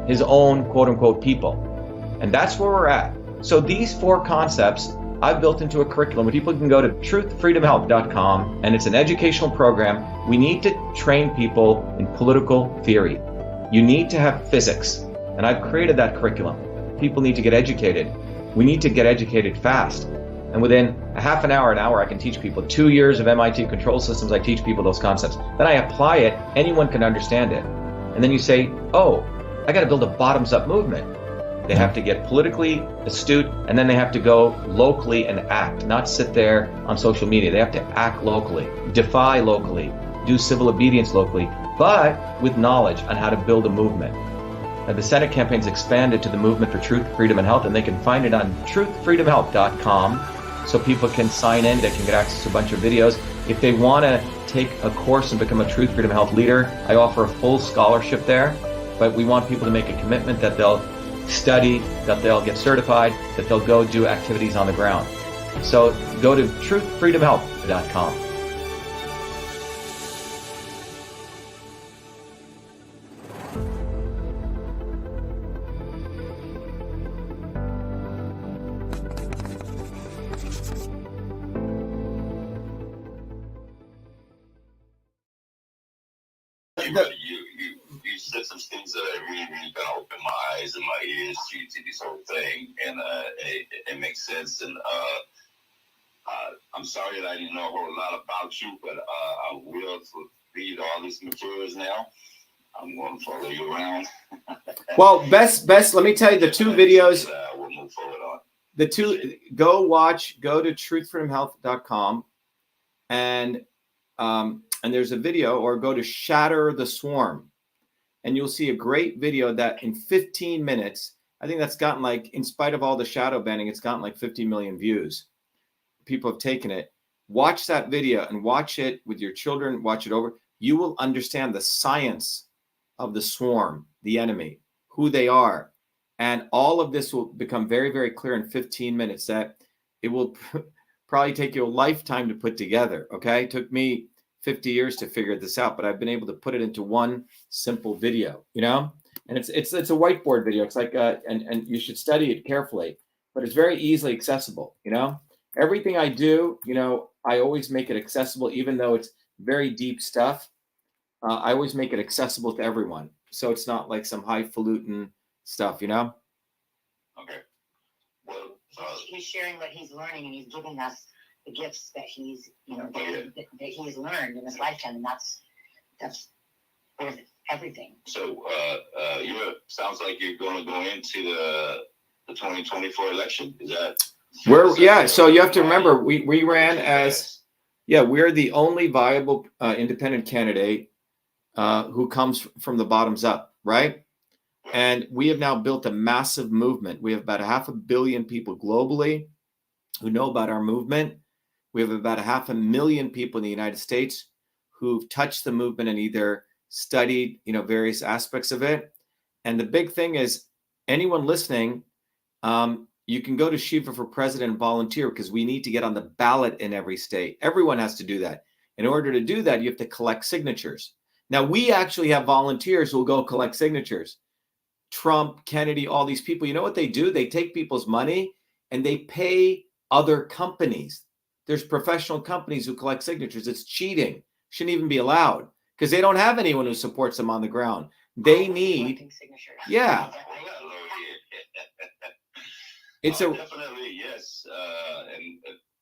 His own quote-unquote people. And that's where we're at. So these four concepts I've built into a curriculum where people can go to truthfreedomhealth.com, and it's an educational program. We need to train people in political theory. You need to have physics, and I've created that curriculum. People need to get educated. We need to get educated fast. And within a half an hour, I can teach people 2 years of MIT control systems. I teach people those concepts. Then I apply it. Anyone can understand it. And then you say, oh, I got to build a bottoms-up movement. They have to get politically astute, and then they have to go locally and act, not sit there on social media. They have to act locally, defy locally, do civil obedience locally, but with knowledge on how to build a movement. Now, the Senate campaign's expanded to the Movement for Truth, Freedom, and Health, and they can find it on truthfreedomhealth.com, so people can sign in. They can get access to a bunch of videos. If they want to take a course and become a Truth, Freedom, Health leader, I offer a full scholarship there, but we want people to make a commitment that they'll study, that they'll get certified, that they'll go do activities on the ground. So go to truthfreedomhealth.com. You said some things that really kind of opened my eyes and my ears to this whole thing, and it makes sense. And I'm sorry that I didn't know a whole lot about you, but I will read all these materials now. I'm going to follow you around. Well, best. Let me tell you the two videos. We'll move forward on. The two, go to truthfreedomhealth.com and there's a video, or go to Shatter the Swarm, and you'll see a great video that in 15 minutes, I think that's gotten, like, in spite of all the shadow banning, it's gotten like 50 million views. People have taken it. Watch that video and watch it with your children, watch it over. You will understand the science of the swarm, the enemy, who they are. And all of this will become very, very clear in 15 minutes, that it will probably take you a lifetime to put together. Okay. It took me 50 years to figure this out, but I've been able to put it into one simple video, and it's a whiteboard video. It's like, and you should study it carefully, but it's very easily accessible. Everything I do, I always make it accessible, even though it's very deep stuff. I always make it accessible to everyone. So it's not like some highfalutin stuff, Okay. Well, he's sharing what he's learning, and he's giving us the gifts that he's, that he has learned in his lifetime, and that's worth everything. So, sounds like you're going to go into the 2024 election. Is that? So you have to remember, we ran as, we're the only viable independent candidate who comes from the bottoms up, right? And we have now built a massive movement. We have about 500 million people globally who know about our movement. We have about 500,000 people in the United States who've touched the movement and either studied, various aspects of it. And the big thing is, anyone listening, you can go to Shiva for President and volunteer, because we need to get on the ballot in every state. Everyone has to do that. In order to do that, you have to collect signatures. Now, we actually have volunteers who will go collect signatures. Trump, Kennedy, all these people, you know what they do? They take people's money and they pay other companies. There's professional companies who collect signatures. It's cheating. Shouldn't even be allowed, because they don't have anyone who supports them on the ground. They need, yeah. It's definitely, yes. And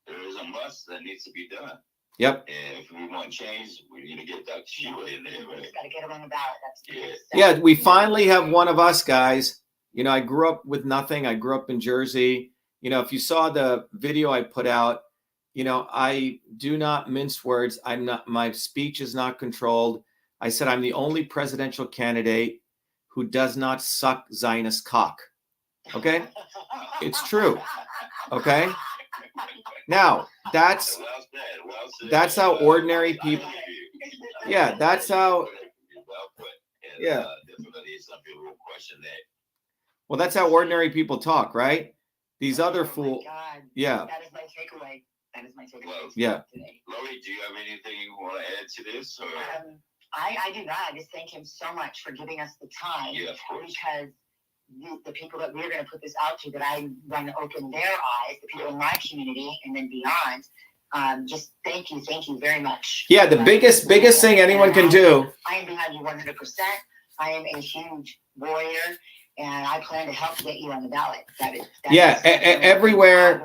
there is a must that needs to be done. Yep. And if we want change, we need to get Dr.SHIVA in there. We just got to get him on the ballot. Yeah, we finally have one of us, guys. I grew up with nothing. I grew up in Jersey. If you saw the video I put out, I do not mince words. My speech is not controlled. I said I'm the only presidential candidate who does not suck Zionist cock. Okay? It's true. Okay? Now, that's how ordinary people. Yeah, that's how. Yeah. Well, that's how ordinary people talk, right? These other fools. Yeah. That is my takeaway. Yeah. Lauri, do you have anything you want to add to this? Or? I do not. I just thank him so much for giving us the time. Yeah, of course. Because the people that we're going to put this out to, that I want to open their eyes, the people in my community and then beyond, just thank you very much. Yeah, the biggest thing anyone can do. I am behind you 100%. I am a huge warrior, and I plan to help get you on the ballot. Everywhere.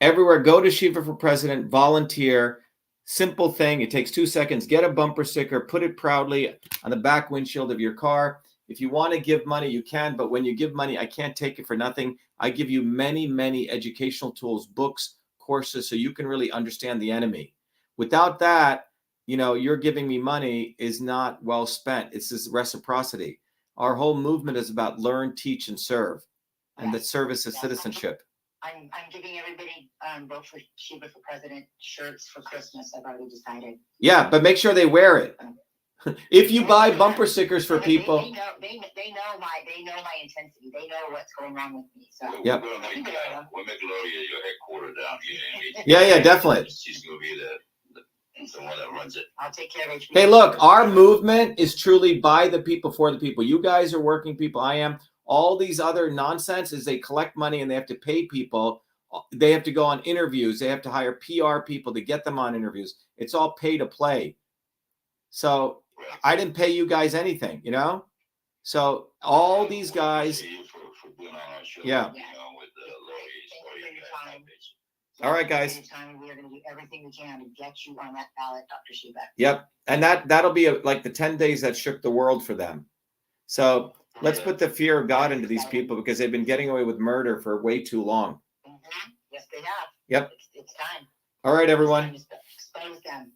everywhere. Go to Shiva for President, volunteer. Simple thing. It takes 2 seconds. Get a bumper sticker, put it proudly on the back windshield of your car. If you want to give money, you can. But when you give money, I can't take it for nothing. I give you many, many educational tools, books, courses, so you can really understand the enemy. Without that, you're giving me money is not well spent. It's this reciprocity. Our whole movement is about learn, teach, and serve. And that service is citizenship. I'm giving everybody vote for Shiva for President shirts for Christmas. I've already decided. Yeah, but make sure they wear it. If you buy bumper stickers for people, they know my intensity. They know what's going wrong with me. So yep. We'll make Lauri your headquarters down here. Yeah, definitely. She's gonna be the one that runs it. I'll take care of it. Hey, look, our movement is truly by the people, for the people. You guys are working people. I am. All these other nonsense is they collect money and they have to pay people. They have to go on interviews. They have to hire PR people to get them on interviews. It's all pay to play. So I didn't pay you guys anything, So all these guys. For being on our show, yeah. With Lauri. All right, guys. We are going to do everything we can to get you on that ballot, Dr. Shiva. Yep. And that'll be like the 10 days that shook the world for them. So let's put the fear of God into these people because they've been getting away with murder for way too long. Mm-hmm. Yes, they have. Yep. It's time. All right, everyone. Expose them.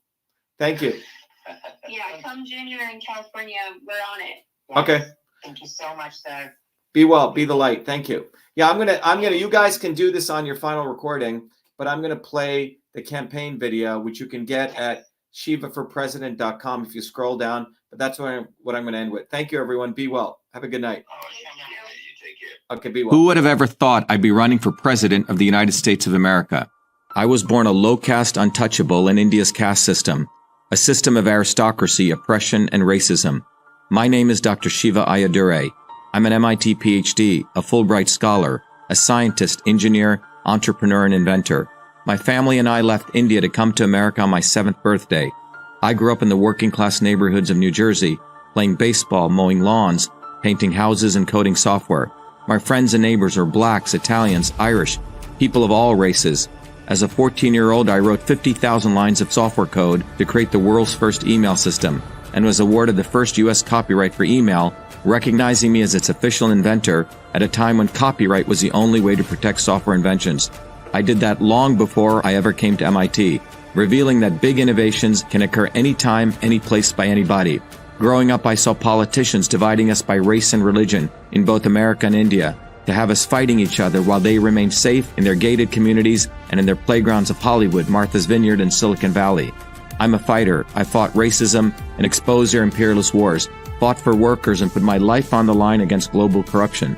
Thank you. Yeah, come junior in California, we're on it. Yes. Okay. Thank you so much, sir. Be well, be the light. Thank you. Yeah, I'm gonna, you guys can do this on your final recording, but I'm gonna play the campaign video, which you can get at shivaforpresident.com if you scroll down. But that's what I'm gonna end with. Thank you, everyone. Be well. Have a good night. You take care. Okay, be well. Who would have ever thought I'd be running for president of the United States of America? I was born a low caste untouchable in India's caste system, a system of aristocracy, oppression, and racism. My name is Dr. Shiva Ayyadurai. I'm an MIT PhD, a Fulbright scholar, a scientist, engineer, entrepreneur, and inventor. My family and I left India to come to America on my 7th birthday. I grew up in the working-class neighborhoods of New Jersey, playing baseball, mowing lawns, painting houses, and coding software. My friends and neighbors are blacks, Italians, Irish, people of all races. As a 14-year-old, I wrote 50,000 lines of software code to create the world's first email system, and was awarded the first U.S. copyright for email, recognizing me as its official inventor at a time when copyright was the only way to protect software inventions. I did that long before I ever came to MIT, revealing that big innovations can occur anytime, any place, by anybody. Growing up, I saw politicians dividing us by race and religion in both America and India, to have us fighting each other while they remained safe in their gated communities and in their playgrounds of Hollywood, Martha's Vineyard, and Silicon Valley. I'm a fighter. I fought racism and exposed their imperialist wars, fought for workers, and put my life on the line against global corruption.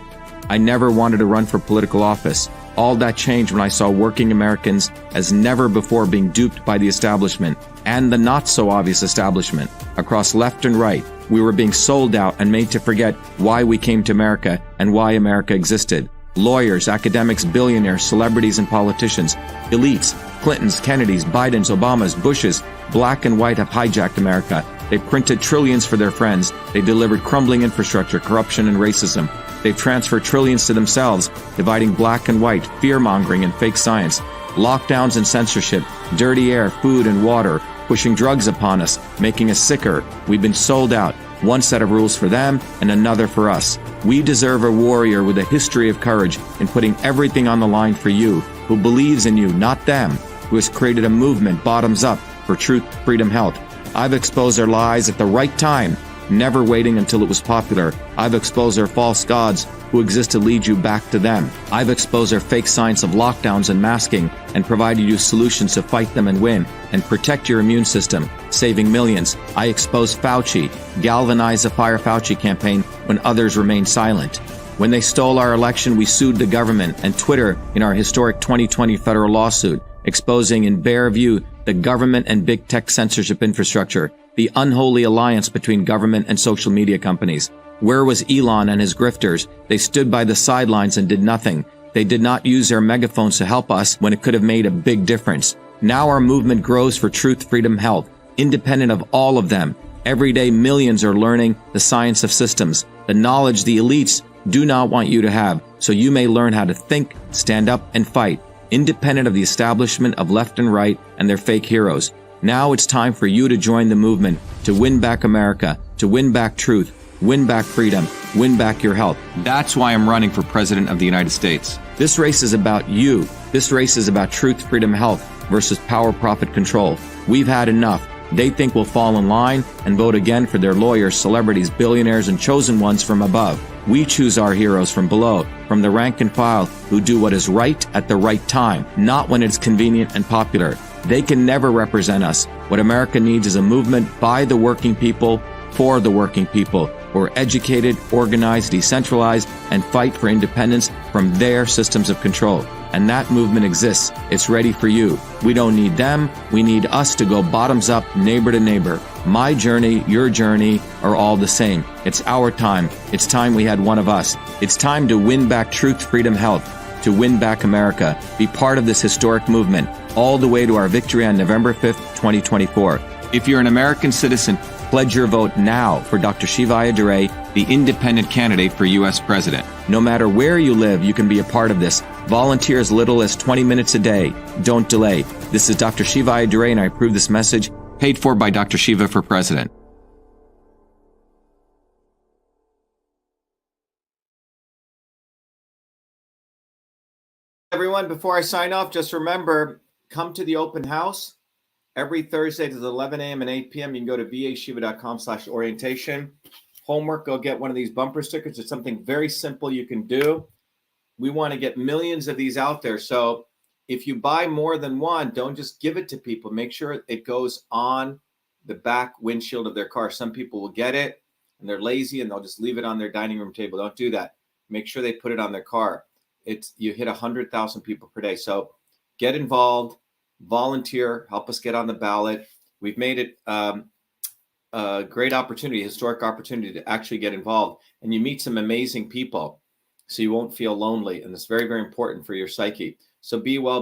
I never wanted to run for political office. All that changed when I saw working Americans as never before being duped by the establishment and the not-so-obvious establishment. Across left and right, we were being sold out and made to forget why we came to America and why America existed. Lawyers, academics, billionaires, celebrities, and politicians, elites, Clintons, Kennedys, Bidens, Obamas, Bushes, black and white have hijacked America. They printed trillions for their friends. They delivered crumbling infrastructure, corruption, and racism. They've transferred trillions to themselves, dividing black and white, fear-mongering, and fake science. Lockdowns and censorship, dirty air, food, and water, pushing drugs upon us, making us sicker. We've been sold out. One set of rules for them and another for us. We deserve a warrior with a history of courage in putting everything on the line for you, who believes in you, not them, who has created a movement bottoms up for truth, freedom, health. I've exposed their lies at the right time, never waiting until it was popular. I've exposed their false gods who exist to lead you back to them. I've exposed their fake science of lockdowns and masking and provided you solutions to fight them and win and protect your immune system, saving millions. I exposed Fauci, galvanized the Fire Fauci campaign when others remained silent. When they stole our election, we sued the government and Twitter in our historic 2020 federal lawsuit, exposing in bare view the government and big tech censorship infrastructure, the unholy alliance between government and social media companies. Where was Elon and his grifters? They stood by the sidelines and did nothing. They did not use their megaphones to help us when it could have made a big difference. Now our movement grows for truth, freedom, health, independent of all of them. Every day, millions are learning the science of systems, the knowledge the elites do not want you to have, so you may learn how to think, stand up, and fight. independent of the establishment of left and right and their fake heroes. Now it's time for you to join the movement, to win back America, to win back truth, win back freedom, win back your health. That's why I'm running for President of the United States. This race is about you. This race is about truth, freedom, health versus power, profit, control. We've had enough. They think we'll fall in line and vote again for their lawyers, celebrities, billionaires, and chosen ones from above. We choose our heroes from below, from the rank and file, who do what is right at the right time, not when it's convenient and popular. They can never represent us. What America needs is a movement by the working people, for the working people, who are educated, organized, decentralized, and fight for independence from their systems of control. And that movement exists. It's ready for you. We don't need them. We need us to go bottoms up, neighbor to neighbor. My journey, your journey are all the same. It's our time. It's time we had one of us. It's time to win back truth, freedom, health, to win back America. Be part of this historic movement, all the way to our victory on November 5th, 2024. If you're an American citizen, pledge your vote now for Dr. Shiva Ayyadurai, the independent candidate for U.S. President. No matter where you live, you can be a part of this. Volunteer as little as 20 minutes a day. Don't delay. This is Dr. Shiva Ayyadurai, and I approve this message, paid for by Dr. Shiva for President. Everyone, before I sign off, just remember, come to the open house every Thursday to 11 a.m. and 8 p.m. You can go to vashiva.com/orientation. Homework, go get one of these bumper stickers. It's something very simple you can do. We want to get millions of these out there. So if you buy more than one, don't just give it to people. Make sure it goes on the back windshield of their car. Some people will get it and they're lazy and they'll just leave it on their dining room table. Don't do that. Make sure they put it on their car. You hit 100,000 people per day. So get involved, volunteer, help us get on the ballot. We've made it a great opportunity, historic opportunity to actually get involved. And you meet some amazing people, so you won't feel lonely. And it's very, very important for your psyche. So be well.